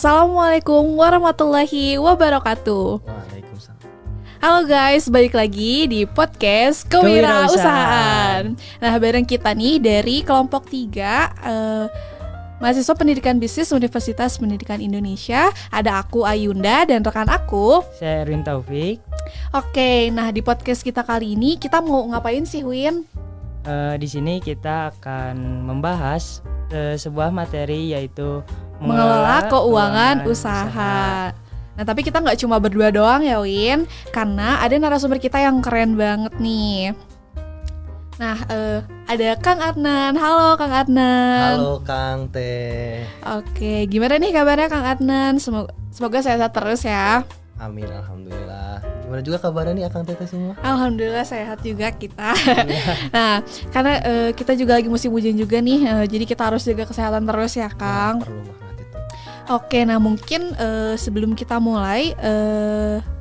Assalamualaikum warahmatullahi wabarakatuh. Waalaikumsalam. Halo guys, balik lagi di podcast Kewirausahaan. Nah, bareng kita nih dari kelompok 3 mahasiswa pendidikan bisnis Universitas Pendidikan Indonesia. Ada aku Ayunda dan rekan aku Saya Erwin Taufik. Oke, nah di podcast kita kali ini kita mau ngapain sih, Win? Di sini kita akan membahas sebuah materi yaitu Mengelola keuangan usaha. Nah, tapi kita nggak cuma berdua doang ya, Win, karena ada narasumber kita yang keren banget nih. Nah, ada Kang Adnan. Halo Kang Adnan. Halo Kang Teh. Oke, gimana nih kabarnya Kang Adnan? Semoga sehat terus ya. Amin, alhamdulillah. Gimana juga kabarnya nih Akang Teteh semua? Alhamdulillah sehat juga kita. Nah, karena kita juga lagi musim hujan juga nih, jadi kita harus jaga kesehatan terus ya, Kang. Perlu banget itu. Oke, nah mungkin sebelum kita mulai,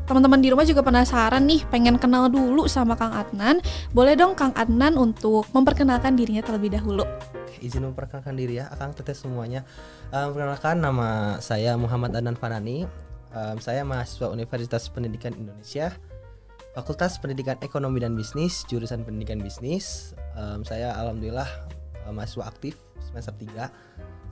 teman-teman di rumah juga penasaran nih, pengen kenal dulu sama Kang Adnan. Boleh dong Kang Adnan untuk memperkenalkan dirinya terlebih dahulu. Izin memperkenalkan diri ya Akang Teteh semuanya. Perkenalkan, nama saya Muhammad Adnan Fanani. Saya mahasiswa Universitas Pendidikan Indonesia, Fakultas Pendidikan Ekonomi dan Bisnis, jurusan Pendidikan Bisnis. Saya alhamdulillah mahasiswa aktif semester 3.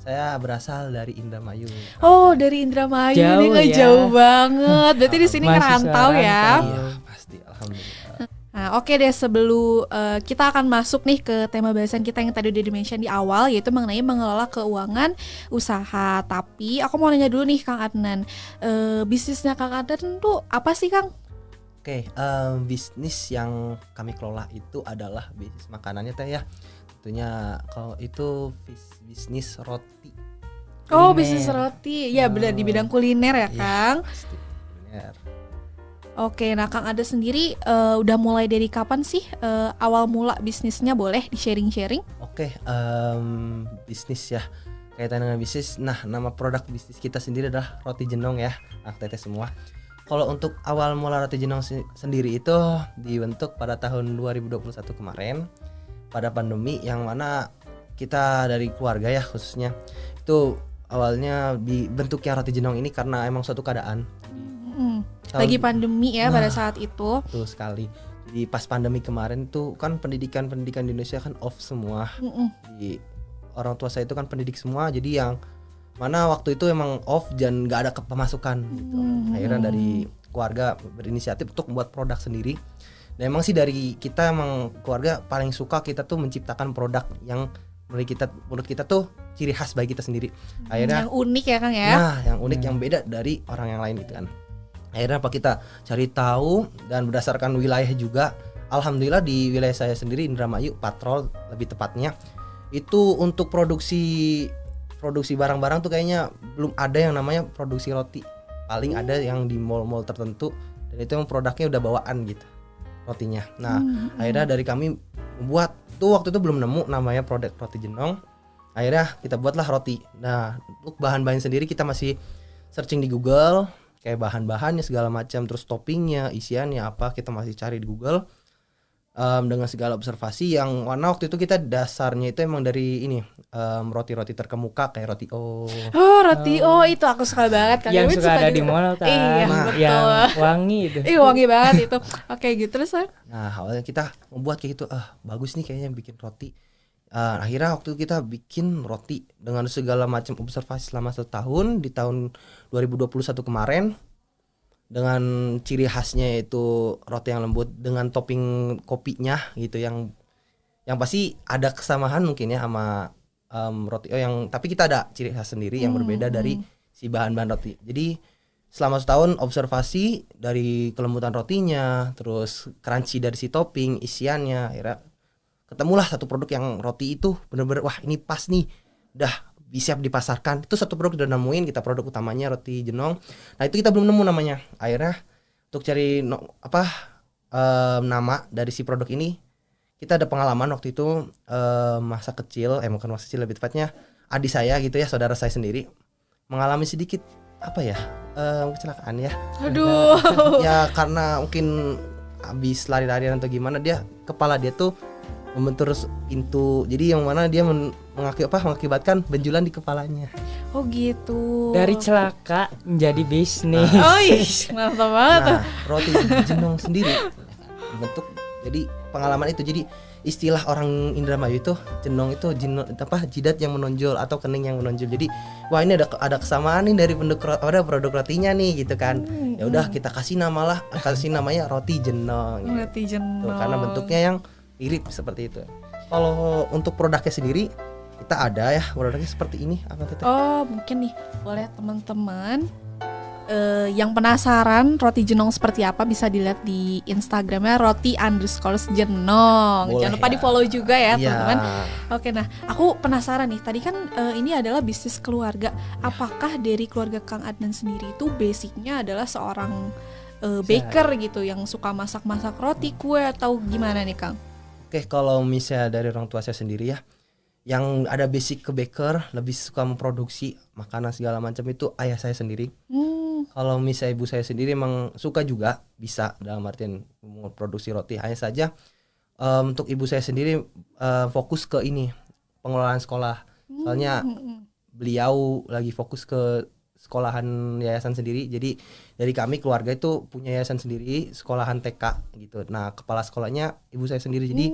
Saya berasal dari Indramayu. Oh, dari Indramayu. Jauh Ini nggak ya. jauh banget. Berarti di sini Mahasiswa ngerantau ya. Iya, pasti alhamdulillah. Nah, oke deh, sebelum kita akan masuk nih ke tema bahasan kita yang tadi udah di-mention di awal, yaitu mengenai mengelola keuangan usaha. Tapi aku mau nanya dulu nih Kang Adnan, bisnisnya Kang Adnan tuh apa sih, Kang? Oke, bisnis yang kami kelola itu adalah bisnis makanannya Teh ya. Tentunya kalau itu bisnis roti. Oh, Kuliner. bisnis roti. Ya, benar di bidang kuliner ya, Kang. Pasti kuliner. Oke, nah Kang Adnan sendiri udah mulai dari kapan sih awal mula bisnisnya, boleh di-sharing-sharing? Oke, bisnis ya. Kaitan dengan bisnis. Nah, nama produk bisnis kita sendiri adalah Roti Jenong ya, Anak Teteh semua. Kalau untuk awal mula Roti Jenong sendiri itu dibentuk pada tahun 2021 kemarin pada pandemi, yang mana kita dari keluarga ya khususnya itu awalnya dibentuknya Roti Jenong ini karena emang suatu keadaan. Lagi pandemi ya pada Nah. saat itu. Betul sekali. Di pas pandemi kemarin tuh kan pendidikan di Indonesia kan off semua. Di orang tua saya itu kan pendidik semua, jadi yang mana waktu itu emang off dan nggak ada pemasukan gitu. Akhirnya dari keluarga berinisiatif untuk membuat produk sendiri. Dan emang sih dari kita emang keluarga paling suka kita tuh menciptakan produk yang menurut kita tuh ciri khas bagi kita sendiri. Akhirnya Yang unik ya Kang ya. nah, yang unik yang beda dari orang yang lain gitu kan. Akhirnya apa, kita cari tahu dan berdasarkan wilayah juga. Alhamdulillah di wilayah saya sendiri Indramayu, Patrol lebih tepatnya, itu untuk produksi barang-barang tuh kayaknya belum ada yang namanya produksi roti. Paling ada yang di mall-mall tertentu, dan itu yang produknya udah bawaan gitu rotinya. Nah, akhirnya dari kami membuat tuh, waktu itu belum nemu namanya produk Roti Jenong. Akhirnya kita buatlah roti. Nah, untuk bahan-bahan sendiri kita masih searching di Google, kayak bahan-bahannya segala macam, terus toppingnya, isiannya apa, kita masih cari di Google dengan segala observasi. Yang mana waktu itu kita dasarnya itu emang dari ini, roti-roti terkemuka kayak roti O. Oh, roti itu aku suka banget Kang. Yang Erwin suka ada juga. di mall kan. Iya, Nah. betul. Yang wangi itu. Wangi banget itu. Oke, gitu terus Kang. Nah, awalnya kita membuat kayak gitu, bagus nih kayaknya bikin roti. Akhirnya waktu kita bikin roti dengan segala macam observasi selama 1 tahun, di tahun 2021 kemarin, dengan ciri khasnya itu roti yang lembut dengan topping kopinya gitu, yang pasti ada kesamaan mungkin ya sama roti yang, tapi kita ada ciri khas sendiri yang berbeda dari si bahan-bahan roti. Jadi selama 1 tahun observasi dari kelembutan rotinya, terus crunchy dari si topping, isiannya, akhirnya ketemulah satu produk yang roti itu bener-bener wah ini pas nih, udah bisa dipasarkan. Itu satu produk udah nemuin kita, produk utamanya Roti Jenong. Nah, itu kita belum nemu namanya. Akhirnya untuk cari nama dari si produk ini, kita ada pengalaman waktu itu masa kecil, bukan masa kecil, lebih tepatnya adik saya gitu ya, saudara saya sendiri mengalami sedikit kecelakaan ya. Aduh. Ya karena mungkin habis lari-larian atau gimana, kepala dia tuh membentur pintu. Jadi yang mana dia mengakibatkan benjolan di kepalanya. Oh gitu. Dari celaka menjadi bisnis. Oh ih, mantap banget tuh. Nah, roti jenong sendiri bentuk, jadi pengalaman itu, jadi istilah orang Indramayu itu jenong itu jidat yang menonjol atau kening yang menonjol. Jadi wah ini ada kesamaan nih dari produk rotinya nih gitu kan. Ya udah kita kasih namanya roti jenong. Roti jenong. Tuh, karena bentuknya yang mirip seperti itu. Kalau untuk produknya sendiri kita ada ya produknya seperti ini apa Teteh? Oh mungkin nih boleh teman-teman yang penasaran roti jenong seperti apa bisa dilihat di Instagramnya roti_jenong. Boleh Jangan lupa ya. di follow juga ya Iya. teman-teman. Oke, nah aku penasaran nih. Tadi kan ini adalah bisnis keluarga. Apakah dari keluarga Kang Adnan sendiri itu basicnya adalah seorang baker gitu yang suka masak-masak roti, kue atau gimana nih Kang? Oke, kalau misalnya dari orang tua saya sendiri ya, yang ada basic ke baker, lebih suka memproduksi makanan segala macam itu ayah saya sendiri. Kalau misalnya ibu saya sendiri emang suka juga, bisa dalam artian memproduksi roti. Hanya saja untuk ibu saya sendiri fokus ke ini pengelolaan sekolah. Soalnya beliau lagi fokus ke sekolahan yayasan sendiri. Jadi dari kami keluarga itu punya yayasan sendiri, sekolahan TK gitu. Nah, kepala sekolahnya ibu saya sendiri. Jadi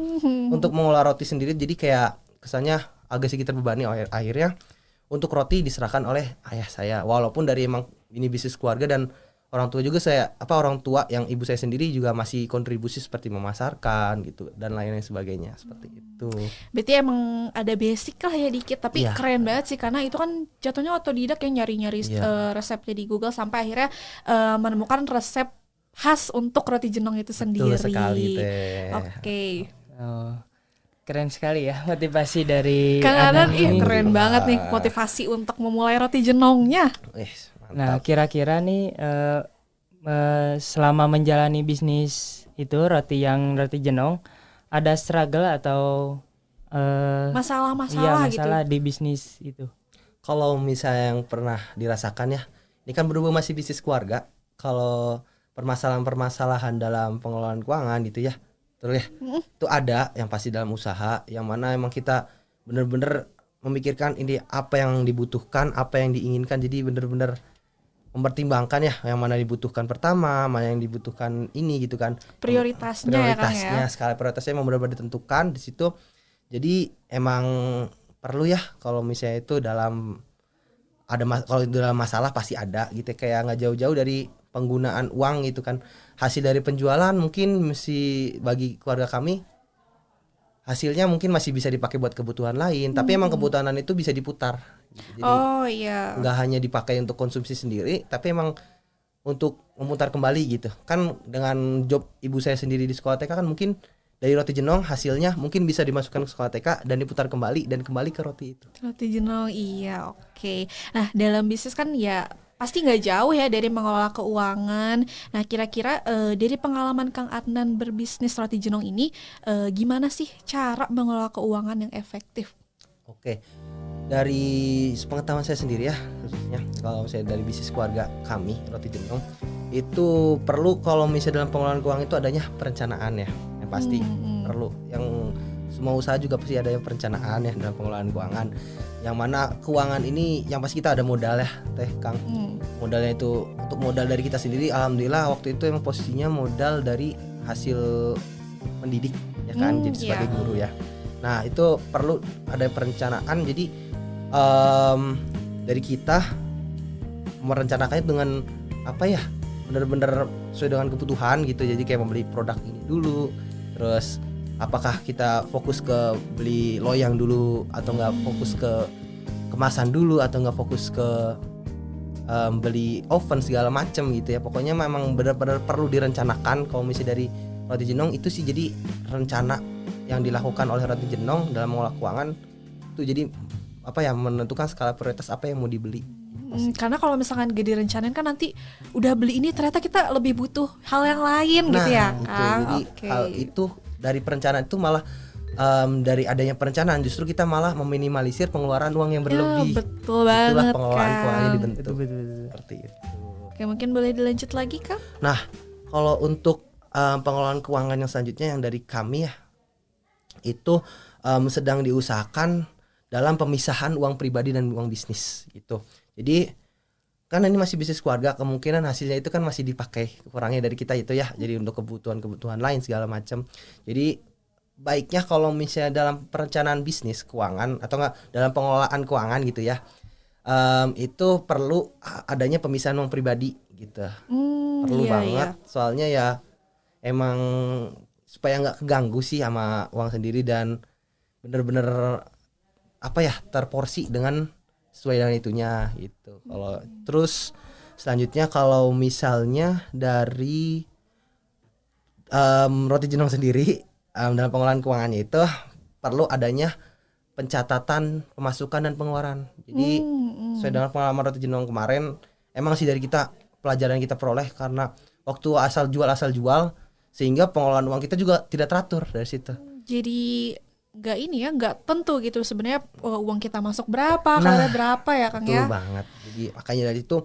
untuk mengolah roti sendiri jadi kayak kesannya agak sedikit terbebani. Akhirnya untuk roti diserahkan oleh ayah saya. Walaupun dari emang ini bisnis keluarga dan orang tua juga orang tua yang ibu saya sendiri juga masih kontribusi seperti memasarkan gitu dan lain-lain sebagainya seperti itu. Berarti emang ada basic lah ya dikit, tapi Iya. keren banget sih karena itu kan jatuhnya otodidak yang nyari-nyari resepnya di Google sampai akhirnya menemukan resep khas untuk roti jenong itu sendiri. Betul sekali Teh. Oke. Oh, keren sekali ya motivasi dari Kang Adnan ini. keren banget nih motivasi untuk memulai roti jenongnya. Nah, kira-kira nih selama menjalani bisnis itu roti jenong, ada struggle atau Masalah-masalah gitu. masalah di bisnis itu? Kalau misalnya yang pernah dirasakan ya, ini kan berhubung masih bisnis keluarga. Kalau permasalahan-permasalahan dalam pengelolaan keuangan gitu ya, betul ya, itu ada yang pasti dalam usaha, yang mana emang kita bener-bener memikirkan ini apa yang dibutuhkan, apa yang diinginkan, jadi bener-bener mempertimbangkan ya yang mana dibutuhkan pertama, mana yang dibutuhkan ini gitu kan. Prioritasnya ya Kang ya. Skala prioritasnya memang benar-benar ditentukan di situ. Jadi emang perlu ya kalau misalnya itu dalam kalau dalam masalah pasti ada gitu, kayak nggak jauh-jauh dari penggunaan uang gitu kan. Hasil dari penjualan mungkin mesti bagi keluarga kami hasilnya mungkin masih bisa dipakai buat kebutuhan lain, tapi emang kebutuhan itu bisa diputar. Jadi nggak hanya dipakai untuk konsumsi sendiri, tapi emang untuk memutar kembali gitu. Kan dengan job ibu saya sendiri di sekolah TK kan mungkin dari roti jenong hasilnya mungkin bisa dimasukkan ke sekolah TK dan diputar kembali dan kembali ke roti itu. Roti jenong, iya oke. Nah dalam bisnis kan ya pasti nggak jauh ya dari mengelola keuangan. Nah kira-kira dari pengalaman Kang Adnan berbisnis roti jenong ini, gimana sih cara mengelola keuangan yang efektif? Oke, dari pengetahuan saya sendiri ya, khususnya kalau saya dari bisnis keluarga kami roti jenong itu perlu, kalau misalnya dalam pengelolaan keuangan itu adanya perencanaan ya, yang pasti perlu. Yang semua usaha juga pasti ada yang perencanaan ya dalam pengelolaan keuangan. Yang mana keuangan ini yang pasti kita ada modal ya Teh Kang. Modalnya itu untuk modal dari kita sendiri, alhamdulillah waktu itu emang posisinya modal dari hasil mendidik ya kan, jadi sebagai guru ya. Nah itu perlu ada perencanaan, jadi dari kita merencanakannya dengan apa ya, benar-benar sesuai dengan kebutuhan gitu. Jadi kayak membeli produk ini dulu, terus apakah kita fokus ke beli loyang dulu atau nggak fokus ke kemasan dulu, atau nggak fokus ke beli oven segala macam gitu ya. Pokoknya memang benar-benar perlu direncanakan. Kalau misalnya dari roti jenong itu sih, jadi rencana yang dilakukan oleh roti jenong dalam mengolah keuangan itu jadi apa ya, menentukan skala prioritas apa yang mau dibeli. Karena kalau misalkan gak direncanain kan nanti udah beli ini ternyata kita lebih butuh hal yang lain gitu ya Kang. Jadi hal itu dari perencanaan itu malah dari adanya perencanaan justru kita malah meminimalisir pengeluaran uang yang berlebih. Betul Itulah banget pengelolaan keuangannya dibentuk. Betul. Seperti itu. Oke, mungkin boleh dilanjut lagi Kang? Nah, kalau untuk pengelolaan keuangan yang selanjutnya yang dari kami ya, itu sedang diusahakan dalam pemisahan uang pribadi dan uang bisnis gitu. Jadi kan ini masih bisnis keluarga, kemungkinan hasilnya itu kan masih dipakai kurangnya dari kita itu ya. Jadi untuk kebutuhan lain segala macam. Jadi baiknya kalau misalnya dalam perencanaan bisnis keuangan atau enggak dalam pengelolaan keuangan gitu ya, itu perlu adanya pemisahan uang pribadi gitu. Perlu iya, banget, iya. soalnya ya emang supaya nggak keganggu sih sama uang sendiri dan bener-bener apa ya terporsi dengan sesuai dengan itunya gitu. Kalau terus selanjutnya kalau misalnya dari Roti Jenong sendiri dalam pengelolaan keuangannya itu perlu adanya pencatatan pemasukan dan pengeluaran. Jadi sesuai dengan pengalaman Roti Jenong kemarin, emang sih dari kita pelajaran yang kita peroleh karena waktu asal jual sehingga pengelolaan uang kita juga tidak teratur dari situ. Jadi nggak ini ya, nggak tentu gitu sebenarnya uang kita masuk berapa, keluar berapa ya Kang Betul ya. banget. Jadi makanya dari itu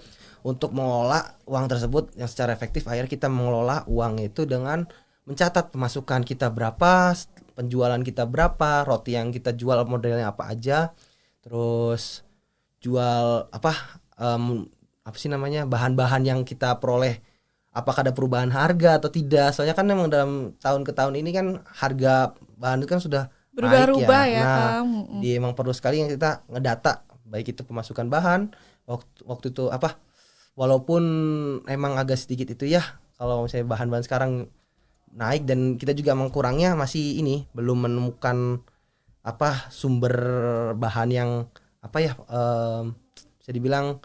untuk mengelola uang tersebut yang secara efektif, akhirnya kita mengelola uang itu dengan mencatat pemasukan kita berapa, penjualan kita berapa, roti yang kita jual modelnya apa aja, terus jual apa sih namanya bahan-bahan yang kita peroleh, apakah ada perubahan harga atau tidak. Soalnya kan memang dalam tahun ke tahun ini kan harga bahan itu kan sudah Berubah-ubah naik ya Nah, Kang. dia emang perlu sekali yang kita ngedata baik itu pemasukan bahan waktu itu apa, walaupun emang agak sedikit itu ya kalau misalnya bahan-bahan sekarang naik dan kita juga emang kurangnya masih ini belum menemukan apa sumber bahan yang apa ya bisa dibilang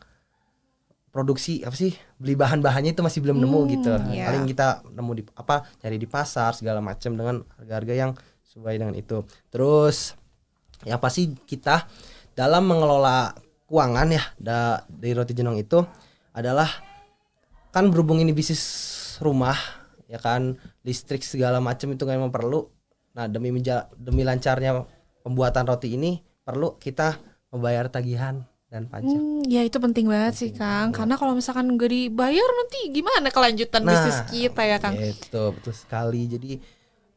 produksi apa sih beli bahan-bahannya itu masih belum nemu gitu. Iya. Paling kita nemu di apa cari di pasar segala macam dengan harga-harga yang sesuai dengan itu. Terus yang pasti kita dalam mengelola keuangan ya dari Roti Jenong itu adalah kan berhubung ini bisnis rumah ya kan, listrik segala macam itu memang perlu. Nah, demi lancarnya pembuatan roti ini perlu kita membayar tagihan dan pajak. Ya itu penting banget sih Kang, karena kalau misalkan nggak dibayar nanti gimana kelanjutan bisnis kita ya Kang. Itu betul sekali. Jadi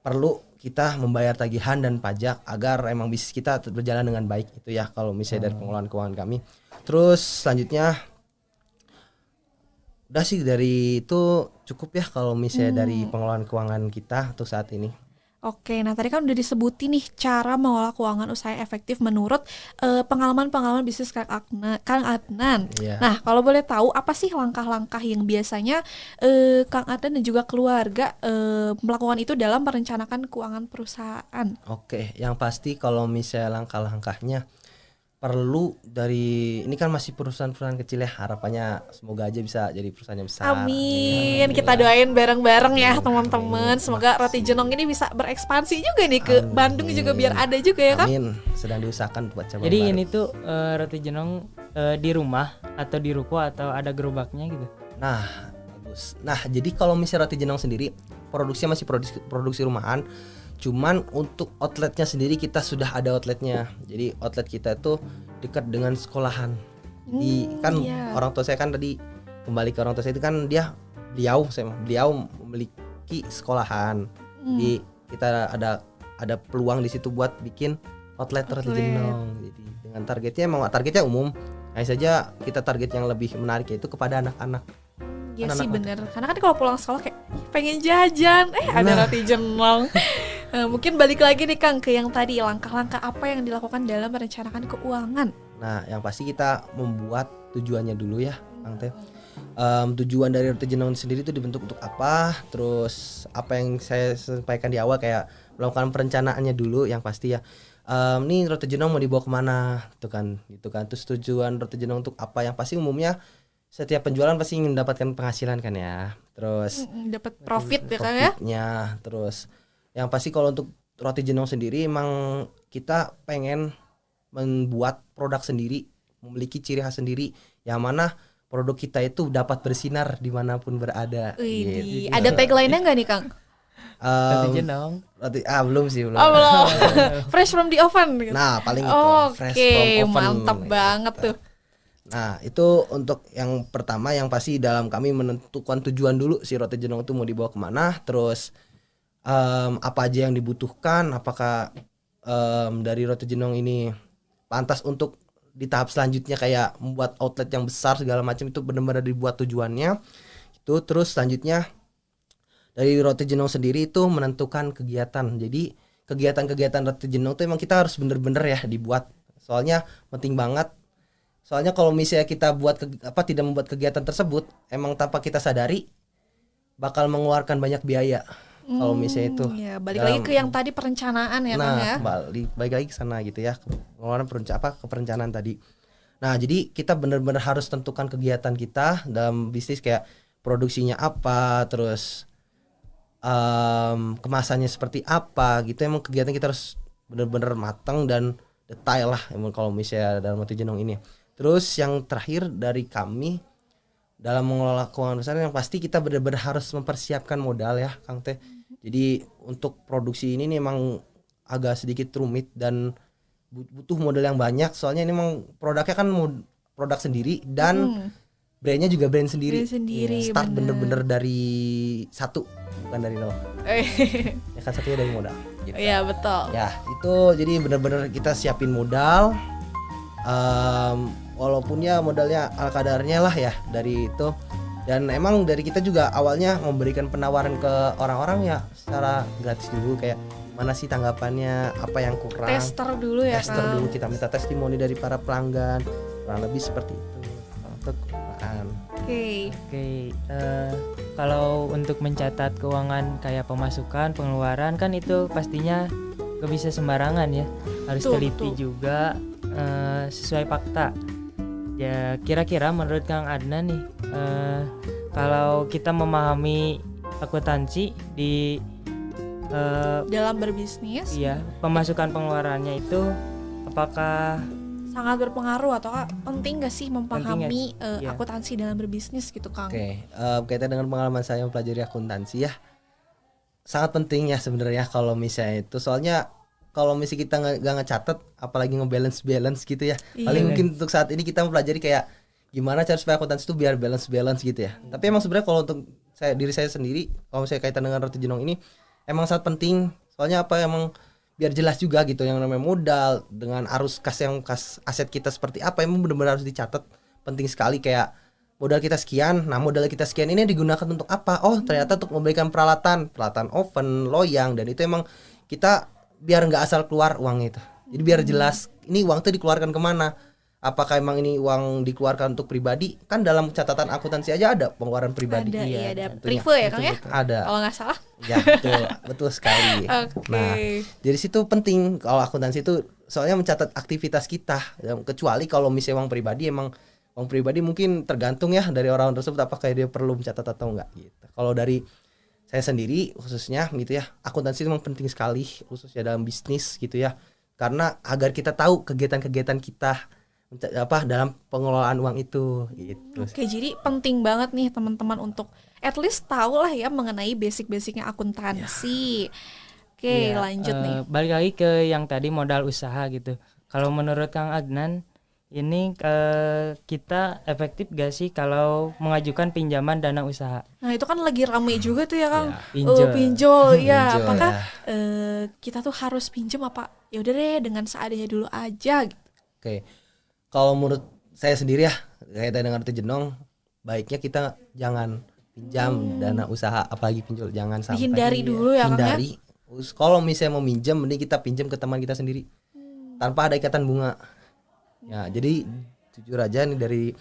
perlu kita membayar tagihan dan pajak agar emang bisnis kita berjalan dengan baik itu ya kalau misalnya dari pengelolaan keuangan kami. Terus selanjutnya udah sih dari itu cukup ya kalau misalnya dari pengelolaan keuangan kita untuk saat ini. Oke, nah tadi kan udah disebutin nih cara mengolah keuangan usaha efektif menurut pengalaman-pengalaman bisnis Kang Adnan. Iya. Nah, kalau boleh tahu apa sih langkah-langkah yang biasanya Kang Adnan dan juga keluarga melakukan itu dalam merencanakan keuangan perusahaan? Oke, yang pasti kalau misalnya langkah-langkahnya perlu dari ini kan masih perusahaan-perusahaan kecil ya, harapannya semoga aja bisa jadi perusahaan yang besar. Amin. Kita doain bareng-bareng ya teman-teman. Semoga Roti Jenong ini bisa berekspansi juga nih ke Bandung juga biar ada juga ya Kang. Amin. Sedang diusahakan buat cabang Jadi baru. ini tuh Roti Jenong di rumah atau di ruko atau ada gerobaknya gitu. Nah, bagus. Nah, jadi kalau misalnya Roti Jenong sendiri produksinya masih produksi rumahan. Cuman untuk outletnya sendiri kita sudah ada outletnya. Jadi outlet kita itu dekat dengan sekolahan. Jadi kan orang tua saya kan tadi kembali ke orang tua saya itu kan beliau memiliki sekolahan. Jadi kita ada peluang di situ buat bikin outlet Roti Jenong. Jadi dengan targetnya umum. Hanya saja kita target yang lebih menarik yaitu kepada anak-anak. Iya sih bener. Karena kan kalau pulang sekolah kayak pengen jajan, ada Roti Jenong. Mungkin balik lagi nih Kang ke yang tadi, langkah-langkah apa yang dilakukan dalam merencanakan keuangan. Nah, yang pasti kita membuat tujuannya dulu ya, Kang Teh. Tujuan dari Roti Jenong sendiri itu dibentuk untuk apa? Terus apa yang saya sampaikan di awal kayak melakukan perencanaannya dulu yang pasti ya. Nih Roti Jenong mau dibawa kemana? Gitu kan. Terus tujuan Roti Jenong untuk apa? Yang pasti umumnya setiap penjualan pasti ingin mendapatkan penghasilan kan ya. Terus dapat profit ya Kang ya. profitnya. Terus yang pasti kalau untuk Roti Jenong sendiri emang kita pengen membuat produk sendiri, memiliki ciri khas sendiri yang mana produk kita itu dapat bersinar dimanapun berada. Widih, ada tagline-nya nggak nih Kang? Roti Jenong. Belum sih belum. Oh belum. Fresh from the oven gitu. Nah paling itu fresh Oke, from oven. mantap banget tuh. Nah itu untuk yang pertama yang pasti dalam kami menentukan tujuan dulu si Roti Jenong itu mau dibawa kemana. Terus apa aja yang dibutuhkan, apakah dari roti jenong ini pantas untuk di tahap selanjutnya kayak membuat outlet yang besar segala macam, itu benar-benar dibuat tujuannya itu. Terus selanjutnya dari roti jenong sendiri itu menentukan kegiatan. Jadi kegiatan-kegiatan roti jenong itu emang kita harus bener-bener ya dibuat, soalnya penting banget. Soalnya kalau misalnya kita buat tidak membuat kegiatan tersebut, emang tanpa kita sadari bakal mengeluarkan banyak biaya. Kalau misalnya itu ya, balik lagi ke yang tadi perencanaan ya, Kang ya. balik lagi ke sana gitu ya, pengeluaran ke perencanaan tadi. Nah, jadi kita benar-benar harus tentukan kegiatan kita dalam bisnis, kayak produksinya apa, terus kemasannya seperti apa gitu. Emang kegiatan kita harus benar-benar matang dan detail lah emang kalau misalnya dalam roti jenong ini. Terus yang terakhir dari kami dalam mengelola keuangan besar, yang pasti kita benar-benar harus mempersiapkan modal ya, Kang Teh. Jadi untuk produksi ini nih emang agak sedikit rumit dan butuh modal yang banyak, soalnya ini emang produknya kan produk sendiri dan brandnya juga brand sendiri. Ya, start bener-bener dari satu, bukan dari nol. Ya kan, satunya dari modal. Gitu. Iya betul. Ya itu jadi bener-bener kita siapin modal, walaupun ya modalnya ala kadarnya lah ya dari itu. Dan emang dari kita juga awalnya memberikan penawaran ke orang-orang ya secara gratis dulu, kayak mana sih tanggapannya, apa yang kurang. Tester dulu ya, Tester dulu, kita minta testimoni dari para pelanggan, kurang lebih seperti itu. Untuk Oke. Kalau untuk mencatat keuangan kayak pemasukan, pengeluaran kan itu pastinya gak bisa sembarangan ya, harus teliti juga, sesuai fakta. Ya kira-kira menurut Kang Adnan nih, kalau kita memahami akuntansi di dalam berbisnis, iya, pemasukan pengeluarannya itu apakah sangat berpengaruh atau penting gak sih memahami Iya. akuntansi dalam berbisnis gitu, Kang? Oke, kaitan dengan pengalaman saya mempelajari akuntansi ya, sangat penting ya sebenarnya kalau misalnya itu. Soalnya kalau misalnya kita nggak ngecatet, apalagi ngebalance gitu ya, paling mungkin untuk saat ini kita mempelajari kayak gimana cara supaya akuntansi itu biar balance gitu ya. Tapi emang sebenarnya kalau untuk diri saya sendiri, kalau misalnya kaitan dengan roti jenong ini emang sangat penting. Soalnya apa, emang biar jelas juga gitu yang namanya modal dengan arus kas aset kita seperti apa, emang benar-benar harus dicatat. Penting sekali, kayak modal kita sekian, nah modal kita sekian ini digunakan untuk apa? Oh ternyata untuk memberikan peralatan oven, loyang, dan itu emang kita biar nggak asal keluar uang itu. Jadi biar jelas ini uang itu dikeluarkan kemana. Apakah emang ini uang dikeluarkan untuk pribadi? Kan dalam catatan akuntansi aja ada pengeluaran pribadi. Ada, iya, ada tentunya. prive ya, Kang ya? Ada. Kalau nggak salah. Ya betul sekali. Oke. Nah, dari situ penting kalau akuntansi itu, soalnya mencatat aktivitas kita. Kecuali kalau misalnya uang pribadi mungkin tergantung ya dari orang tersebut apakah dia perlu mencatat atau enggak gitu. Kalau dari saya sendiri khususnya gitu ya, akuntansi itu memang penting sekali khususnya dalam bisnis gitu ya. Karena agar kita tahu kegiatan-kegiatan kita dalam pengelolaan uang itu gitu. Oke, jadi penting banget nih teman-teman untuk at least tahu lah ya mengenai basic-basicnya akuntansi. Oke, lanjut nih. Balik lagi ke yang tadi modal usaha gitu. Kalau menurut Kang Adnan, ini kita efektif gak sih kalau mengajukan pinjaman dana usaha? Nah itu kan lagi rame juga tuh ya, Kang. Pinjol. Pinjol ya. Pinjol, Apakah ya. kita tuh harus pinjam apa? Ya udah deh dengan seadanya dulu aja. Gitu. Oke. Kalau menurut saya sendiri ya, kaitan dengan roti jenong, baiknya kita jangan pinjam dana usaha, apalagi pinjol, jangan sampai. Dihindari dulu ya, Kang ya. Hindari. Kalau misalnya mau minjem, mending kita pinjam ke teman kita sendiri, tanpa ada ikatan bunga. Ya, jadi jujur aja nih, dari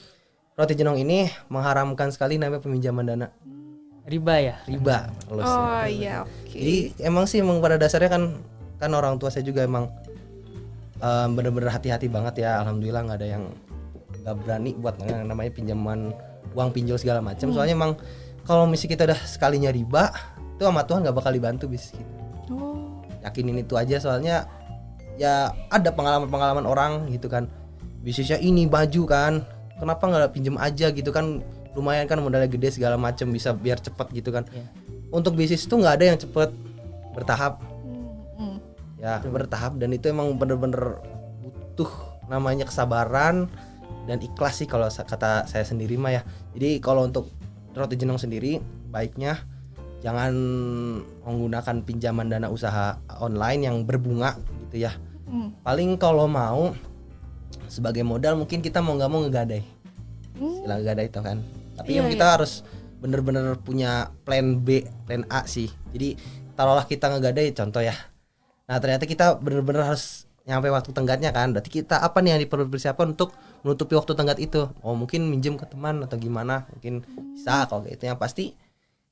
roti jenong ini mengharamkan sekali namanya peminjaman dana. Riba ya? Riba. Oh iya, oke. Jadi emang pada dasarnya kan orang tua saya juga emang bener-bener hati-hati banget ya. Alhamdulillah nggak ada yang nggak berani buat namanya pinjaman uang pinjol segala macam. Soalnya emang kalau misalnya kita udah sekalinya riba, itu sama Tuhan nggak bakal dibantu bisnis kita. Yakinin itu aja, soalnya ya ada pengalaman orang gitu kan, bisnisnya ini baju kan, kenapa nggak pinjem aja gitu kan, lumayan kan modalnya gede segala macam, bisa biar cepet gitu kan. Untuk bisnis itu nggak ada yang cepet, bertahap. Ya bertahap, dan itu emang bener-bener butuh namanya kesabaran dan ikhlas sih kalau kata saya sendiri mah ya. Jadi kalau untuk roti jenong sendiri baiknya jangan menggunakan pinjaman dana usaha online yang berbunga gitu ya. Paling kalau mau sebagai modal mungkin kita mau nggak mau ngegadai, istilah gadai itu kan. Tapi Iya, kita harus bener-bener punya plan B, plan A sih. Jadi taruhlah kita ngegadai contoh ya. Nah ternyata kita bener-bener harus nyampe waktu tenggatnya kan. Berarti kita apa nih yang perlu persiapan untuk menutupi waktu tenggat itu? Oh mungkin minjem ke teman atau gimana? Mungkin bisa kalau kayak itu. Yang pasti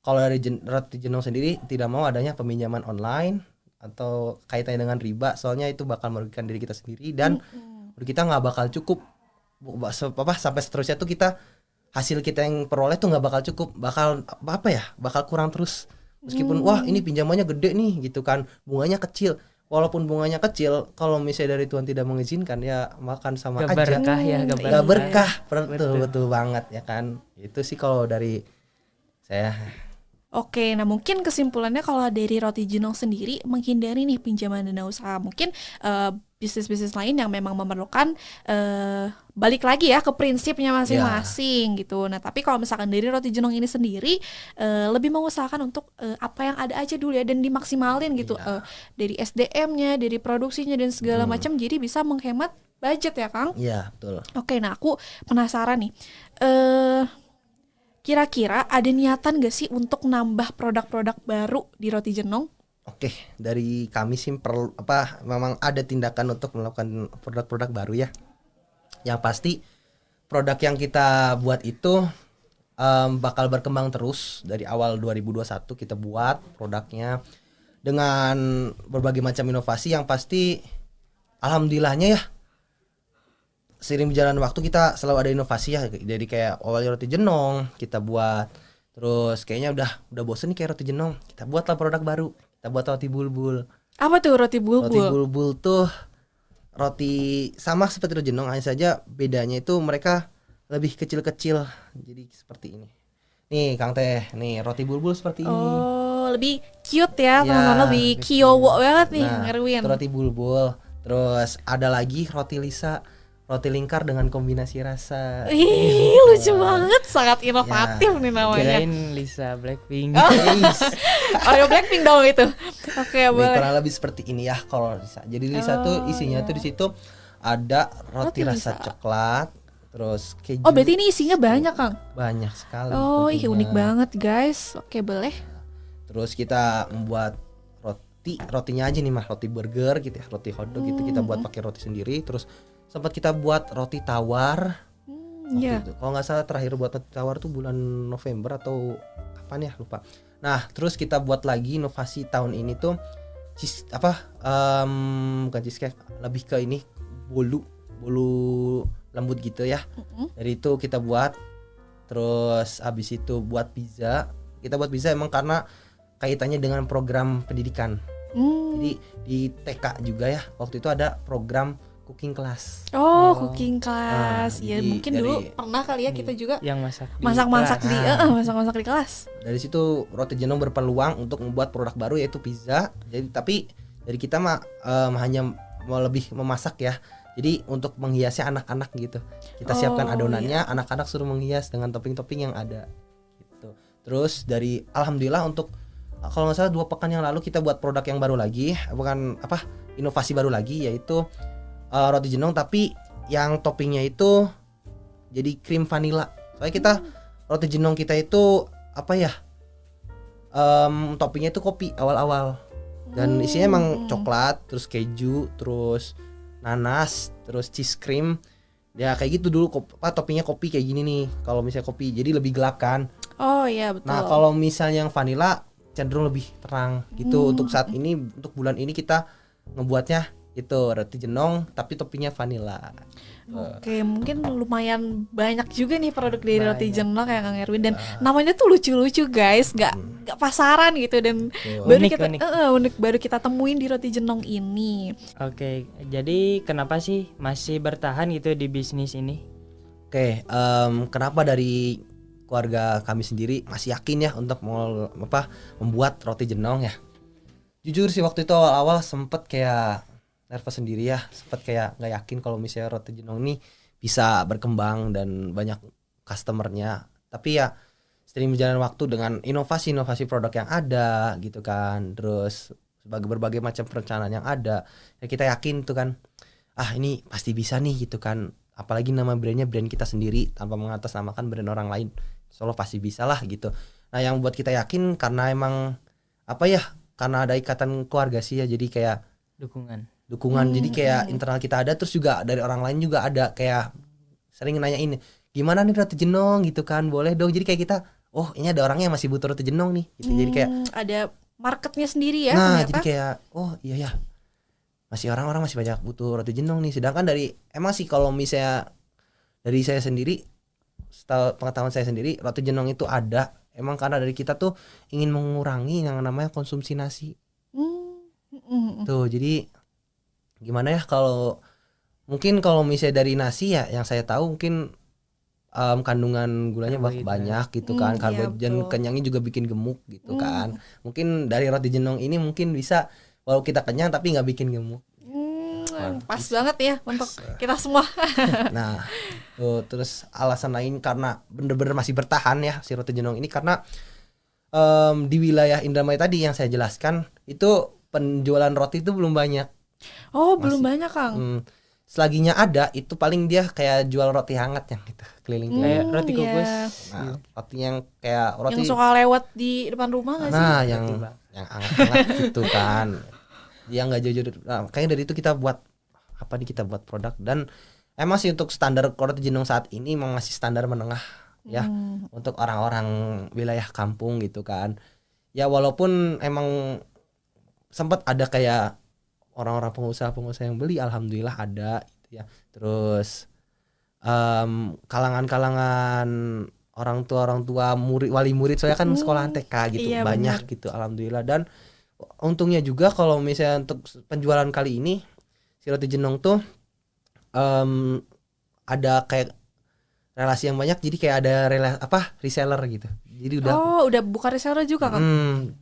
kalau dari Roti Jenong sendiri tidak mau adanya peminjaman online atau kaitannya dengan riba. Soalnya itu bakal merugikan diri kita sendiri dan kita nggak bakal cukup sampai seterusnya tuh kita hasil kita yang peroleh tuh nggak bakal cukup, bakal kurang terus meskipun wah ini pinjamannya gede nih gitu kan, bunganya kecil, walaupun bunganya kecil kalau misalnya dari Tuhan tidak mengizinkan ya makan sama Gak aja berkah ya, nggak berkah. Betul banget ya kan. Itu sih kalau dari saya. Oke, nah mungkin kesimpulannya kalau dari Roti Jenong sendiri menghindari nih pinjaman dana usaha. Mungkin bisnis-bisnis lain yang memang memerlukan balik lagi ya ke prinsipnya masing-masing gitu. Nah, tapi kalau misalkan dari Roti Jenong ini sendiri lebih mengusahakan untuk apa yang ada aja dulu ya dan dimaksimalin gitu. Dari SDM-nya, dari produksinya dan segala macam, jadi bisa menghemat budget ya, Kang? Iya, betul. Oke, nah aku penasaran nih. Kira-kira ada niatan gak sih untuk nambah produk-produk baru di Roti Jenong? Oke, dari kami sih memang ada tindakan untuk melakukan produk-produk baru ya. Yang pasti produk yang kita buat itu bakal berkembang terus. Dari awal 2021 kita buat produknya dengan berbagai macam inovasi yang pasti alhamdulillahnya ya. Seiring berjalan waktu kita selalu ada inovasi ya. Jadi kayak awalnya Roti Jenong kita buat, terus kayaknya udah bosen nih kayak Roti Jenong, kita buatlah produk baru. Kita buat roti bulbul. Apa tuh roti bulbul? Roti bulbul tuh roti sama seperti Roti Jenong, hanya saja bedanya itu mereka lebih kecil-kecil. Jadi seperti ini. Nih Kang Teh, nih roti bulbul seperti ini. Oh, lebih cute ya, teman-teman, lebih kiowo banget nih, Erwin. Roti bulbul. Terus ada lagi roti lisa, roti lingkar dengan kombinasi rasa. Ih, lucu banget, sangat inovatif nih namanya. Kirain Lisa Blackpink. Oh ya Blackpink dong itu. Oke, boleh. Kurang lebih seperti ini ya kalau Lisa. Jadi Lisa tuh isinya tuh di situ ada roti rasa coklat, terus keju. Oh, berarti ini isinya banyak, Kang? Banyak sekali. Oh, iya unik banget, guys. Oke, boleh. Terus kita membuat rotinya aja nih mah, roti burger gitu ya, roti hotdog gitu kita buat pakai roti sendiri. Terus sempat kita buat roti tawar. Iya. Kalau nggak salah terakhir buat roti tawar tuh bulan November atau kapan ya lupa. Nah terus kita buat lagi inovasi tahun ini tuh bukan cheesecake, lebih ke ini bolu lembut gitu ya. Dari itu kita buat. Terus abis itu buat pizza. Kita buat pizza emang karena kaitannya dengan program pendidikan. Jadi di TK juga ya waktu itu ada program cooking class. Oh, cooking class. Ya jadi mungkin dulu pernah kali ya kita juga yang masak-masak di masak-masak di kelas. Dari situ Roti Jenong berpeluang untuk membuat produk baru yaitu pizza. Jadi tapi dari kita mah hanya mau lebih memasak ya. Jadi untuk menghiasnya anak-anak gitu. Kita siapkan adonannya, anak-anak suruh menghias dengan topping-topping yang ada gitu. Terus dari alhamdulillah untuk kalau nggak salah 2 pekan yang lalu kita buat produk yang baru lagi, inovasi baru lagi yaitu Roti Jenong tapi yang toppingnya itu jadi krim vanilla. Soalnya kita Roti Jenong kita itu toppingnya itu kopi awal-awal dan isinya emang coklat, terus keju, terus nanas, terus cheese cream. Ya kayak gitu dulu toppingnya kopi kayak gini nih. Kalau misalnya kopi jadi lebih gelap kan. Oh iya betul. Nah kalau misalnya yang vanilla cenderung lebih terang gitu. Untuk saat ini, untuk bulan ini kita ngebuatnya itu Roti Jenong tapi toppingnya vanilla. Oke, mungkin lumayan banyak juga nih produk dari Roti Jenong kayak Kang Erwin dan namanya tuh lucu-lucu guys, nggak pasaran gitu dan unik baru kita temuin di Roti Jenong ini. Oke, jadi kenapa sih masih bertahan gitu di bisnis ini? Oke, kenapa dari keluarga kami sendiri masih yakin ya untuk membuat Roti Jenong ya. Jujur sih waktu itu awal-awal sempet kayak nervous sendiri ya, sempet kayak nggak yakin kalau misalnya Roti Jenong ini bisa berkembang dan banyak customernya. Tapi ya sering berjalan waktu dengan inovasi-inovasi produk yang ada gitu kan, terus sebagai berbagai macam perencanaan yang ada, ya kita yakin tuh kan, ini pasti bisa nih gitu kan, apalagi nama brandnya brand kita sendiri tanpa mengatasnamakan brand orang lain, Insya Allah pasti bisa lah gitu. Nah yang buat kita yakin karena emang karena ada ikatan keluarga sih ya, jadi kayak dukungan jadi kayak internal kita ada, terus juga dari orang lain juga ada, kayak sering nanyain gimana nih roti jenong gitu kan, boleh dong, jadi kayak kita ini ada orangnya yang masih butuh roti jenong nih gitu. Jadi kayak ada marketnya sendiri ya nah ternyata. Jadi kayak iya ya, masih orang-orang masih banyak butuh roti jenong nih. Sedangkan dari emang sih kalau misalnya dari saya sendiri, setelah pengetahuan saya sendiri, roti jenong itu ada emang karena dari kita tuh ingin mengurangi yang namanya konsumsi nasi. Tuh jadi gimana ya, kalau mungkin kalau misalnya dari nasi ya yang saya tahu mungkin kandungan gulanya banyak gitu kan, karbohidrat, dan kenyangnya juga bikin gemuk gitu kan. Mungkin dari roti jenong ini mungkin bisa walau kita kenyang tapi nggak bikin gemuk. Pas banget ya untuk kita semua. Nah terus alasan lain karena bener-bener masih bertahan ya si roti jenong ini, karena di wilayah Indramayu tadi yang saya jelaskan itu penjualan roti itu belum banyak. Belum banyak Kang. Selaginya ada itu paling dia kayak jual roti hangat yang gitu keliling kayak roti kukus. Nah, roti yang kayak roti yang suka lewat di depan rumah nggak sih? Nah yang hangat-hangat gitu kan, dia nggak jauh-jauh. Nah, kayaknya dari itu kita buat produk, dan emang sih untuk standar roti jenong saat ini emang masih standar menengah ya, untuk orang-orang wilayah kampung gitu kan. Ya walaupun emang sempat ada kayak orang-orang pengusaha yang beli, alhamdulillah ada gitu ya. Terus kalangan orang tua murid, wali murid, soalnya kan sekolahan TK gitu, banyak bener. Gitu alhamdulillah. Dan untungnya juga kalau misalnya untuk penjualan kali ini si roti jenong tuh ada kayak relasi yang banyak, jadi kayak ada reseller gitu. Jadi udah bukan reseller juga kan?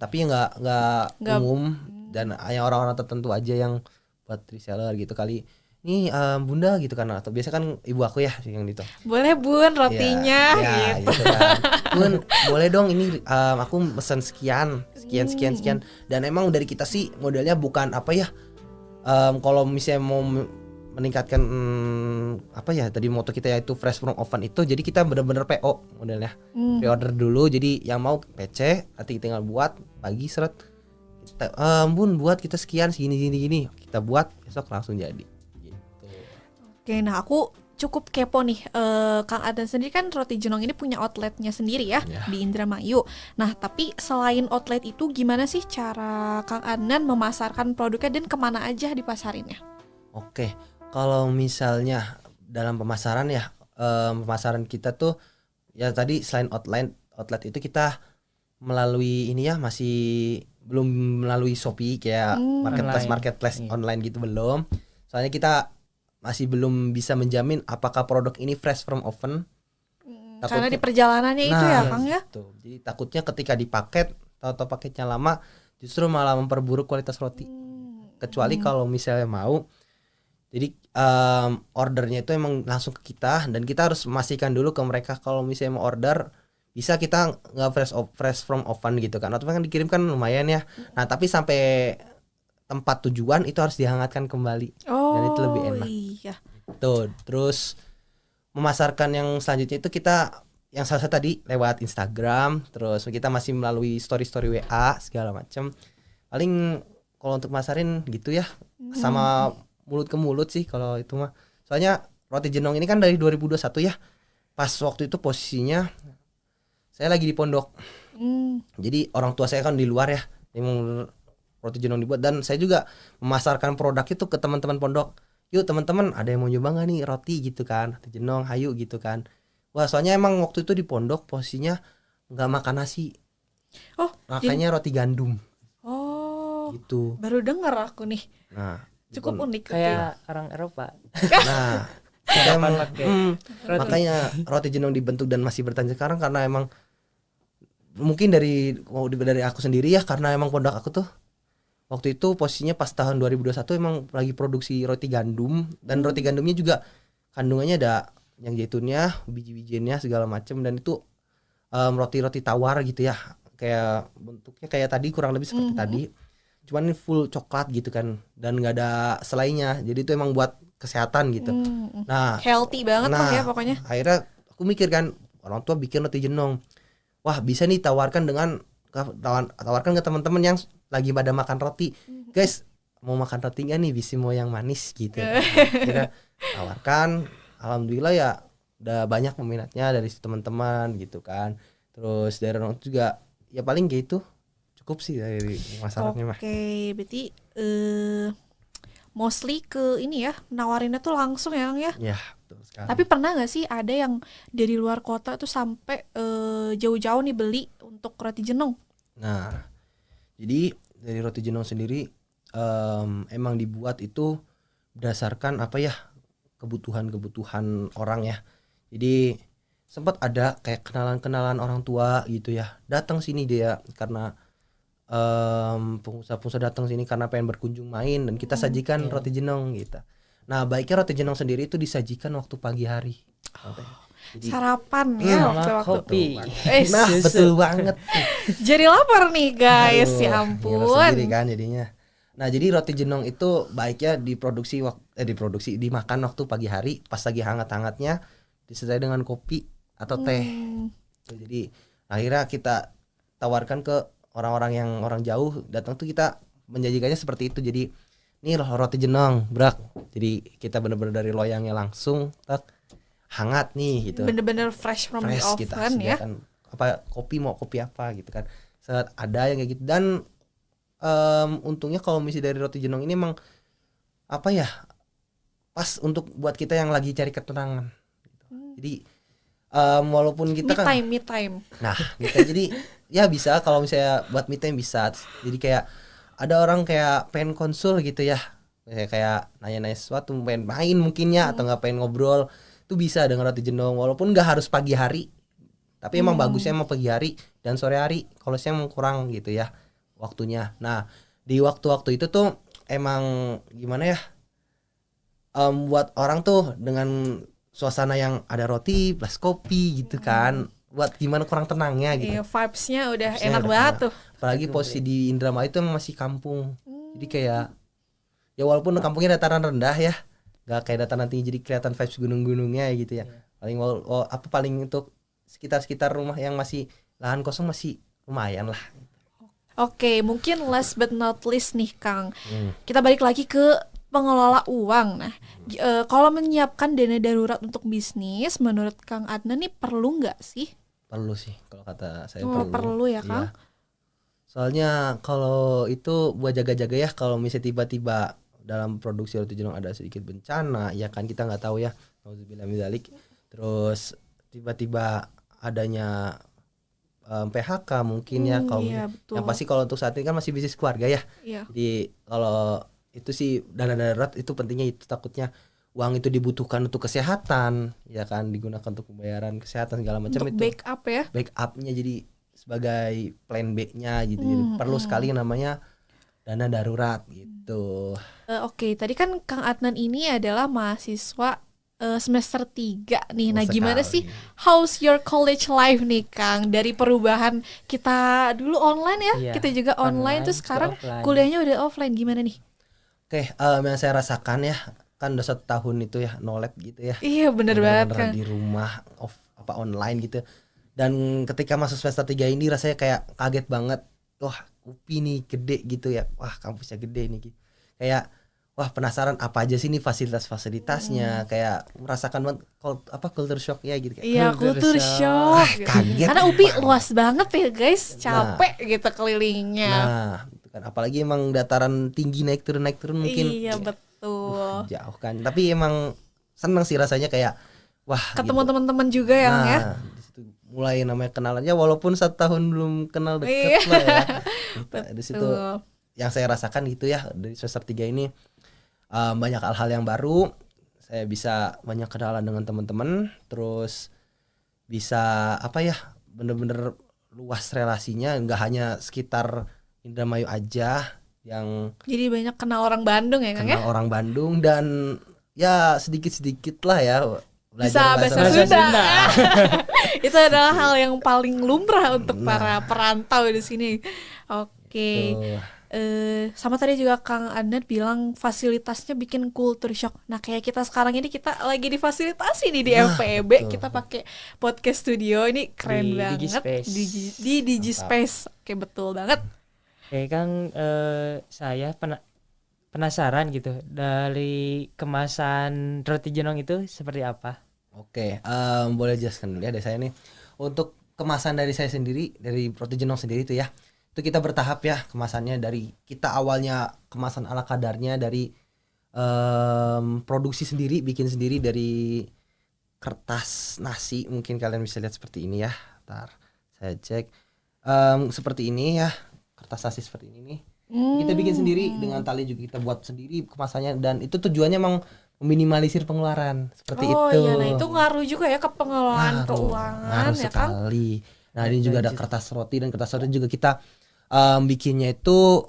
Tapi nggak umum, dan hanya orang-orang tertentu aja yang buat reseller gitu kali. Ini bunda gitu kan, atau biasa kan ibu aku ya yang gitu. Boleh bun rotinya gitu kan. Bun boleh dong ini aku pesan sekian. Dan emang dari kita sih modelnya bukan kalau misalnya mau meningkatkan tadi moto kita yaitu fresh from oven itu, jadi kita benar-benar PO modelnya. Pre-order dulu, jadi yang mau PC nanti tinggal buat pagi seret. Bun buat kita sekian segini kita buat, besok langsung jadi gitu. Oke, nah aku cukup kepo nih, Kang Adnan sendiri kan roti jenong ini punya outletnya sendiri ya di Indramayu. Nah tapi selain outlet itu gimana sih cara Kang Adnan memasarkan produknya dan kemana aja dipasarinnya? Oke, kalau misalnya dalam pemasaran ya, pemasaran kita tuh ya tadi selain outlet itu kita melalui ini ya, masih belum melalui Shopee kayak marketplace online gitu, belum. Soalnya kita masih belum bisa menjamin apakah produk ini fresh from oven. Karena di perjalanannya itu ya Kang ya. Jadi takutnya ketika dipaket atau paketnya lama justru malah memperburuk kualitas roti. Kecuali kalau misalnya mau, jadi ordernya itu emang langsung ke kita, dan kita harus memastikan dulu ke mereka kalau misalnya mau order bisa kita nggak fresh from oven gitu kan, atau kan dikirimkan lumayan ya. Nah tapi sampai tempat tujuan itu harus dihangatkan kembali, dan itu lebih enak. Tuh terus memasarkan yang selanjutnya itu kita yang salah satu tadi lewat Instagram, terus kita masih melalui story WA segala macam. Paling kalau untuk masarin gitu ya, sama mulut ke mulut sih kalau itu mah. Soalnya roti jenong ini kan dari 2021 ya, pas waktu itu posisinya saya lagi di pondok. Jadi orang tua saya kan di luar ya, yang roti jenong dibuat, dan saya juga memasarkan produk itu ke teman-teman pondok. Yuk teman-teman, ada yang mau nyoba nggak nih roti gitu kan, roti jenong, hayu gitu kan. Wah soalnya emang waktu itu di pondok posisinya nggak makan nasi, makanya roti gandum. Gitu. Baru dengar aku nih. Nah cukup unik kayak orang Eropa. Nah makanya roti jenong dibentuk dan masih bertahan sekarang karena emang mungkin dari aku sendiri ya, karena emang pondok aku tuh waktu itu posisinya pas tahun 2021 emang lagi produksi roti gandum, dan roti gandumnya juga kandungannya ada yang zaitunnya, biji-bijiannya segala macam, dan itu roti-roti tawar gitu ya, kayak bentuknya kayak tadi kurang lebih seperti tadi, cuman ini full coklat gitu kan, dan nggak ada selainya, jadi itu emang buat kesehatan gitu. Nah, Healthy banget lah ya pokoknya. akhirnya aku mikir kan, orang tua bikin roti jenong, wah bisa nih tawarkan ke teman-teman yang lagi pada makan roti, guys mau makan roti nggak nih, bisa mau yang manis gitu. Akhirnya tawarkan, alhamdulillah ya udah banyak peminatnya dari teman-teman gitu kan. Terus dari orang juga ya paling gitu, cukup sih dari masyarakatnya mah. Oke, berarti mostly ke ini ya, nawarinnya tuh langsung ya Kang ya. Ya betul sekali. Tapi pernah nggak sih ada yang dari luar kota tuh sampai jauh-jauh nih beli untuk roti jenong? Nah, jadi dari roti jenong sendiri emang dibuat itu berdasarkan apa ya, kebutuhan orang ya. Jadi sempat ada kayak kenalan orang tua gitu ya, datang sini dia karena pengusaha-pengusaha datang sini karena pengen berkunjung main, dan kita sajikan roti jenong gitu. Nah, baiknya roti jenong sendiri itu disajikan waktu pagi hari. Jadi, Sarapan ya waktu-waktu. kopi. nah betul banget. Jadi lapar nih guys, Aduh, ya ngira ampun. sendiri kan jadinya. Nah, jadi roti jenong itu baiknya dimakan waktu pagi hari pas lagi hangat-hangatnya, disertai dengan kopi atau teh. Jadi akhirnya kita tawarkan ke orang-orang yang orang jauh datang tuh, kita menjanjikannya seperti itu. Jadi ini loh roti jenong, brak. Jadi kita bener-bener dari loyangnya langsung, hangat nih gitu. Bener-bener fresh from the Kita oven ya. sediakan apa kopi, mau kopi apa gitu kan. Saat ada yang kayak gitu, dan untungnya kalau misalnya dari roti jenong ini emang apa ya, pas untuk buat kita yang lagi cari ketenangan gitu. Jadi walaupun kita Me time. nah gitu, jadi ya bisa kalau misalnya buat me time bisa. Jadi kayak ada orang kayak pengen konsul gitu ya, kayak nanya-nanya sesuatu, pengen main mungkin ya, atau nggak pengen ngobrol, itu bisa dengan roti jenong, walaupun nggak harus pagi hari, tapi emang bagusnya emang pagi hari dan sore hari, kalau siang emang kurang gitu ya waktunya. Nah, di waktu-waktu itu tuh emang gimana ya, buat orang tuh dengan suasana yang ada roti plus kopi gitu kan, buat gimana kurang tenangnya gitu. Iya, vibes-nya udah Vibes-nya enak udah banget enak. tuh. Apalagi posisi di Indramayu itu emang masih kampung, jadi kayak ya walaupun kampungnya dataran rendah ya, nggak kayak dataran tinggi, jadi kelihatan vibes gunung-gunungnya gitu ya. Paling untuk sekitar rumah yang masih lahan kosong masih lumayan lah. Oke, mungkin last but not least nih Kang, kita balik lagi ke pengelola uang. Nah, kalau menyiapkan dana darurat untuk bisnis, menurut Kang Adnan nih perlu nggak sih? Perlu sih, kalau kata saya Perlu ya Kang. Iya. Soalnya kalau itu buat jaga-jaga ya, kalau misalnya tiba-tiba dalam produksi roti jenong ada sedikit bencana, ya kan kita nggak tahu ya, nauzubillah min dzalik. Terus tiba-tiba adanya PHK mungkin ya, kalau Iya, betul. yang pasti kalau untuk saat ini kan masih bisnis keluarga ya. Iya. Jadi kalau itu sih dana darurat itu pentingnya, itu takutnya uang itu dibutuhkan untuk kesehatan, ya kan, digunakan untuk pembayaran kesehatan segala macam, Untuk itu backup ya. backupnya, jadi sebagai plan B-nya gitu. Jadi perlu sekali namanya dana darurat gitu. Oke, tadi kan Kang Adnan ini adalah mahasiswa semester 3 nih. Nah, gimana sih how's your college life nih Kang? Dari perubahan kita dulu online ya, Iya, kita juga online tuh ke sekarang offline. kuliahnya udah offline, gimana nih? Oke, yang saya rasakan ya, kan udah 1 tahun itu ya no lab gitu ya. Iya, bener banget Bener-bener Kang. di rumah online gitu. Dan ketika masuk semester 3 ini rasanya kayak kaget banget. Wah, UPI nih gede gitu ya. Wah, kampusnya gede nih. Kayak wah, penasaran apa aja sih nih fasilitas-fasilitasnya, kayak merasakan banget culture shock ya gitu. Iya, kultur shock gitu. Kaget. Karena UPI luas banget ya guys, capek gitu kelilingnya. Nah, itu kan apalagi emang dataran tinggi, naik turun mungkin. Iya, betul. Jauh kan. Tapi emang seneng sih rasanya, kayak wah, Ketemu gitu. teman-teman juga ya, Kang ya. Di situ mulai namanya kenalannya, walaupun 1 tahun belum kenal deket lah ya. Di situ Betul. yang saya rasakan gitu ya, dari semester 3 ini banyak hal-hal yang baru. Saya bisa banyak kenalan dengan teman-teman, terus bisa apa ya, bener-bener luas relasinya, nggak hanya sekitar Indramayu aja yang Jadi banyak kenal orang Bandung ya, Kang ya. kenal orang Bandung, dan ya sedikit-sedikit lah ya Bisa bahasa bahasa Sunda. Itu adalah hal yang paling lumrah untuk para perantau di sini. Oke. Tuh. Sama tadi juga Kang Adnan bilang fasilitasnya bikin culture shock. Nah, kayak kita sekarang ini kita lagi difasilitasi nih di FPEB, betul. kita pakai podcast studio ini keren Di banget DigiSpace. di DigiSpace. Oke, betul banget. Kang, saya penasaran gitu dari kemasan roti jenong itu seperti apa? Oke, boleh jelaskan dulu ya dari saya nih. Untuk kemasan dari saya sendiri, dari roti jenong sendiri itu ya, itu kita bertahap ya kemasannya. Dari kita awalnya kemasan ala kadarnya, dari produksi sendiri, bikin sendiri dari kertas nasi, mungkin kalian bisa lihat seperti ini ya. Ntar saya cek. Seperti ini ya, kertas nasi seperti ini nih. Kita bikin sendiri dengan tali juga kita buat sendiri kemasannya, dan itu tujuannya emang meminimalisir pengeluaran seperti Oh itu. iya, nah itu ngaruh juga ya ke pengelolaan keuangan Ngaruh ya kan? sekali. Nah ini juga ada kertas roti, dan kertas roti juga kita bikinnya itu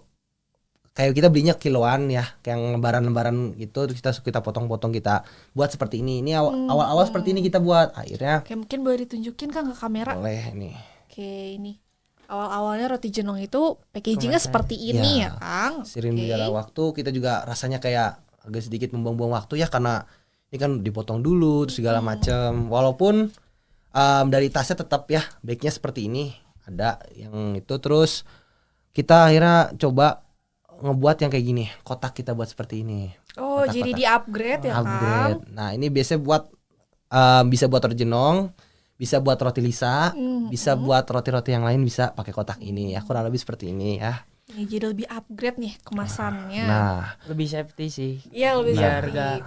kayak kita belinya kiloan ya, kayak lembaran-lembaran gitu, terus kita potong-potong, kita buat seperti ini. Ini awal-awal seperti ini kita buat, akhirnya Oke, mungkin boleh ditunjukin Kang ke kamera. boleh nih. Oke, ini awal-awalnya roti jenong itu packagingnya seperti ini ya, Kang. Sering Oke. berjalan waktu, kita juga rasanya kayak agak sedikit membuang-buang waktu ya, karena ini kan dipotong dulu terus segala macam. Walaupun dari tasnya tetap ya bagnya seperti ini, ada yang itu. Terus kita akhirnya coba ngebuat yang kayak gini, kotak kita buat seperti ini. Oh, Kotak-kotak. jadi di-upgrade ya, Kang? Upgrade. Nah ini biasanya buat bisa buat roti jenong, bisa buat roti lisa, bisa buat roti-roti yang lain, bisa pakai kotak ini ya, kurang lebih seperti ini ya. Ini jadi lebih upgrade nih kemasannya. Nah, Lebih safety sih. Iya, lebih Biar safety. gak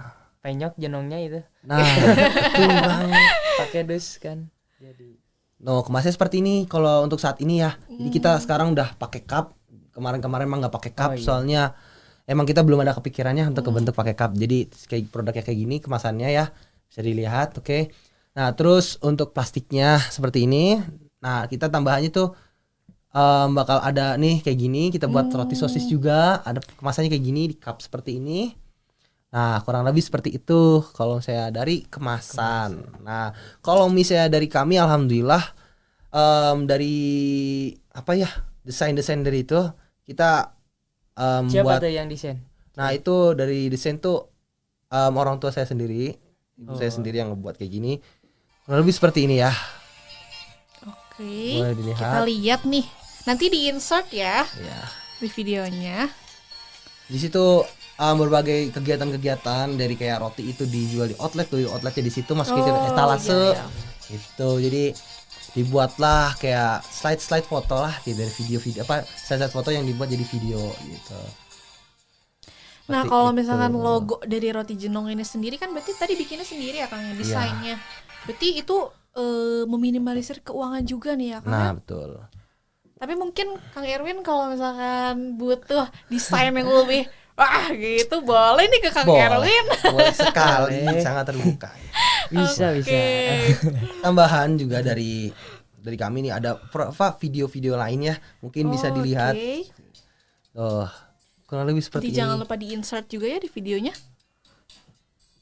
penyok jenongnya itu. nah betul banget. Pakai dus kan. Jadi No, kemasnya seperti ini kalau untuk saat ini ya. Jadi kita sekarang udah pakai cup. Kemarin-kemarin emang nggak pakai cup, Oh, iya. soalnya emang kita belum ada kepikirannya untuk kebentuk pakai cup. Jadi kayak produknya kayak gini kemasannya ya, bisa dilihat. Oke. Nah terus untuk plastiknya seperti ini. Nah kita tambahannya tuh bakal ada nih kayak gini. Kita buat roti sosis juga. Ada kemasannya kayak gini di cup seperti ini. Nah kurang lebih seperti itu kalau saya dari kemasan. Nah kalau misalnya dari kami, alhamdulillah dari apa ya, desain dari itu kita siapa buat. tuh yang desain? Nah itu dari desain tuh orang tua saya sendiri, ibu saya sendiri yang ngebuat kayak gini. Kurang lebih seperti ini ya. Oke. Boleh Kita dilihat. lihat nih. Nanti di-insert ya Ya. di videonya. Di situ berbagai kegiatan-kegiatan, dari kayak roti itu dijual di outlet, tuh outletnya di situ masukin ke etalase. iya. Gitu. Jadi dibuatlah kayak slide foto lah, kayak dari video apa, slide foto yang dibuat jadi video gitu. Nah, Seperti kalau itu. misalkan logo dari roti jenong ini sendiri kan berarti tadi bikinnya sendiri ya, Kang, ya, desainnya. Berarti itu meminimalisir keuangan juga nih ya, Kang. Nah ya? betul. Tapi mungkin Kang Erwin kalau misalkan butuh desain yang lebih wah gitu, boleh nih ke Kang Erwin. Boleh sekali, sangat terbuka. Bisa. Tambahan juga dari kami nih ada video-video lainnya, mungkin bisa dilihat. Oke. Tuh, kurang lebih seperti Jadi ini. jangan lupa di-insert juga ya di videonya.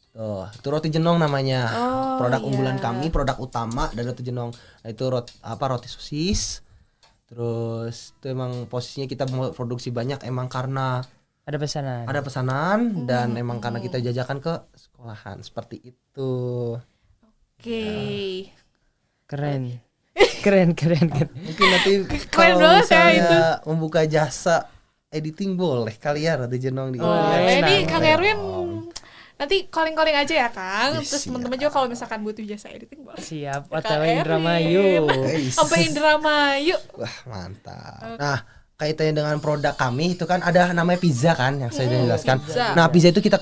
Tuh, itu roti jenong namanya. Oh, Produk iya. unggulan kami, produk utama dari roti jenong. Nah, itu roti sosis. Terus itu emang posisinya kita mau produksi banyak emang karena Ada pesanan. ada pesanan, dan emang karena kita jajakan ke sekolahan seperti itu. Oke. Keren. Keren. Mungkin nanti Keren kalau banget ya misalnya itu. membuka jasa editing boleh kali ya roti jenong di Oh, enak. ini Kang Erwin nanti calling aja ya, Kang. Yes, Terus teman-teman juga kalau misalkan butuh jasa editing boleh. Siap. Kang OTW Erwin. Indramayu. Sampai Indramayu. Wah mantap. Nah kaitannya dengan produk kami itu kan ada namanya pizza kan, yang saya udah jelaskan. pizza. Nah pizza itu kita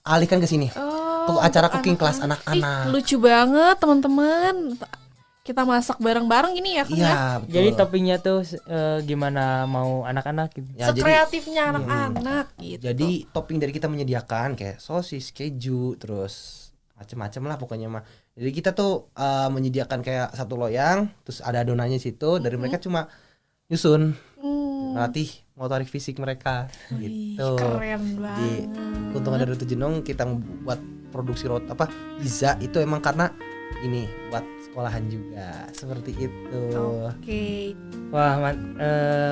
alihkan ke sini. Oh, Untuk acara untuk cooking class Ih, anak-anak. lucu banget teman-teman. Kita masak bareng-bareng ini ya, Kang. ya? Iya betul. Jadi toppingnya tuh gimana mau anak-anak gitu. Ya, Sekreatifnya anak-anak gitu. jadi topping dari kita menyediakan kayak sosis, keju, terus macem-macem lah pokoknya mah. Jadi kita tuh menyediakan kayak satu loyang, terus ada adonannya di situ. Dari mereka cuma nyusun, melatih motorik fisik mereka Wih, gitu. keren Jadi banget. keuntungan dari roti jenong kita buat produksi roti pizza itu emang karena ini buat sekolahan juga seperti itu. Oke. Wah,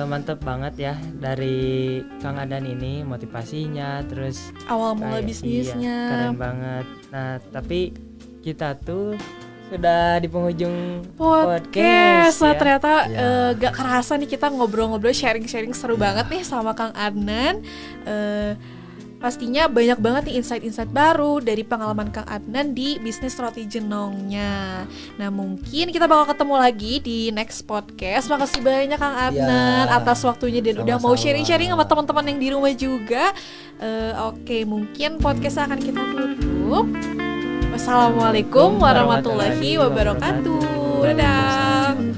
mantep banget ya dari Kang Adan ini motivasinya, terus Awal mula kayak- bisnisnya. iya, keren banget. Nah, tapi kita tuh sudah di penghujung Podcast. Wah, ya. ternyata Ya. gak kerasa nih kita ngobrol-ngobrol, sharing-sharing seru banget nih sama Kang Adnan. Pastinya banyak banget nih insight-insight baru dari pengalaman Kang Adnan di bisnis roti jenongnya. Nah, mungkin kita bakal ketemu lagi di next podcast. Makasih banyak Kang Adnan Ya, atas waktunya dan udah mau sama-sama. sharing-sharing sama teman-teman yang di rumah juga. Oke, mungkin podcast akan kita tutup. Wassalamualaikum warahmatullahi wabarakatuh. Dadah.